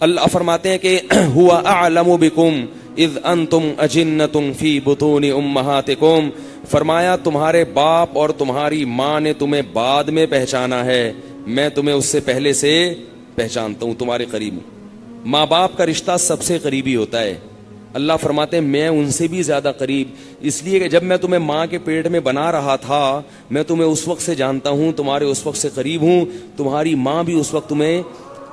اللہ فرماتے ہیں کہ ہوا اعلم بکم اذ انتم اجنۃ فی بطون امہاتکم، فرمایا تمہارے باپ اور تمہاری ماں نے تمہیں بعد میں پہچانا ہے، میں تمہیں اس سے پہلے سے پہچانتا ہوں، تمہارے قریب ہوں۔ ماں باپ کا رشتہ سب سے قریبی ہوتا ہے۔ اللہ فرماتے ہیں میں ان سے بھی زیادہ قریب، اس لیے کہ جب میں تمہیں ماں کے پیٹ میں بنا رہا تھا میں تمہیں اس وقت سے جانتا ہوں، تمہارے اس وقت سے قریب ہوں۔ تمہاری ماں بھی اس وقت تمہیں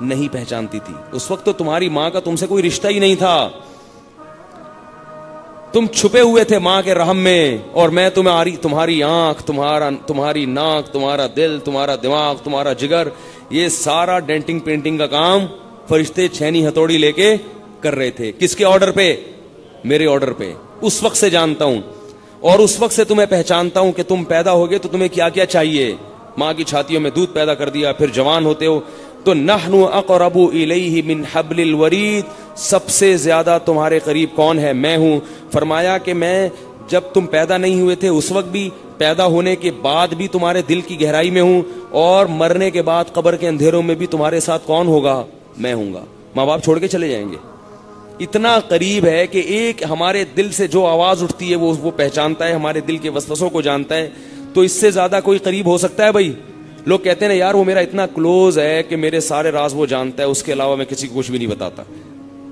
نہیں پہچانتی تھی، اس وقت تو تمہاری ماں کا تم سے کوئی رشتہ ہی نہیں تھا، تم چھپے ہوئے تھے ماں کے رحم میں، اور میں تمہاری آنکھ، تمہاری ناک، تمہارا دل، تمہارا دماغ، تمہارا جگر، یہ سارا ڈینٹنگ پینٹنگ کا کام فرشتے چھینی ہتھوڑی لے کے کر رہے تھے۔ کس کے آرڈر پہ؟ میرے آرڈر پہ۔ اس وقت سے جانتا ہوں اور اس وقت سے تمہیں پہچانتا ہوں کہ تم پیدا ہوگے تو تمہیں کیا کیا چاہیے۔ ماں کی چھاتیوں میں دودھ پیدا کر دیا، پھر جوان ہوتے ہو تو نحن اقرب الیہ من حبل الورید، سب سے زیادہ تمہارے قریب کون ہے؟ میں ہوں۔ فرمایا کہ میں جب تم پیدا نہیں ہوئے تھے اس وقت بھی، پیدا ہونے کے بعد بھی تمہارے دل کی گہرائی میں ہوں، اور مرنے کے بعد قبر کے اندھیروں میں بھی تمہارے ساتھ کون ہوگا؟ میں ہوں گا۔ ماں باپ چھوڑ کے چلے جائیں گے، اتنا قریب ہے کہ ایک ہمارے دل سے جو آواز اٹھتی ہے وہ پہچانتا ہے، ہمارے دل کے وسوسوں کو جانتا ہے۔ تو اس سے زیادہ کوئی قریب ہو سکتا ہے بھائی؟ لوگ کہتے ہیں نا یار وہ میرا اتنا کلوز ہے کہ میرے سارے راز وہ جانتا ہے، اس کے علاوہ میں کسی کو کچھ بھی نہیں بتاتا،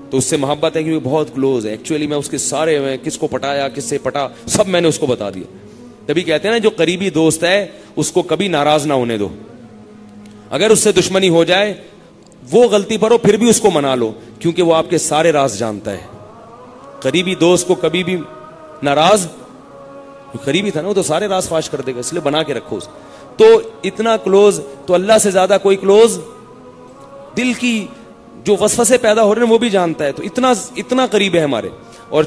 تو اس سے محبت ہے کہ وہ بہت کلوز ہے، ایکچولی میں اس کے سارے، میں کس کو پٹایا، کس سے پٹا، سب میں نے اس کو بتا دیا۔ تبھی کہتے ہیں نا جو قریبی دوست ہے اس کو کبھی ناراض نہ ہونے دو، اگر اس سے دشمنی ہو جائے، وہ غلطی پر ہو پھر بھی اس کو منا لو، کیونکہ وہ آپ کے سارے راز جانتا ہے۔ قریبی دوست کو کبھی بھی ناراض، قریبی تھا نا وہ تو سارے راز فاش کر دے گا، اس لیے بنا کے رکھو۔ تو اتنا کلوز، تو اللہ سے زیادہ کوئی کلوز، دل کی جو وسوسے پیدا ہو رہے ہیں وہ بھی جانتا ہے، تو اتنا قریب ہے ہمارے۔ اور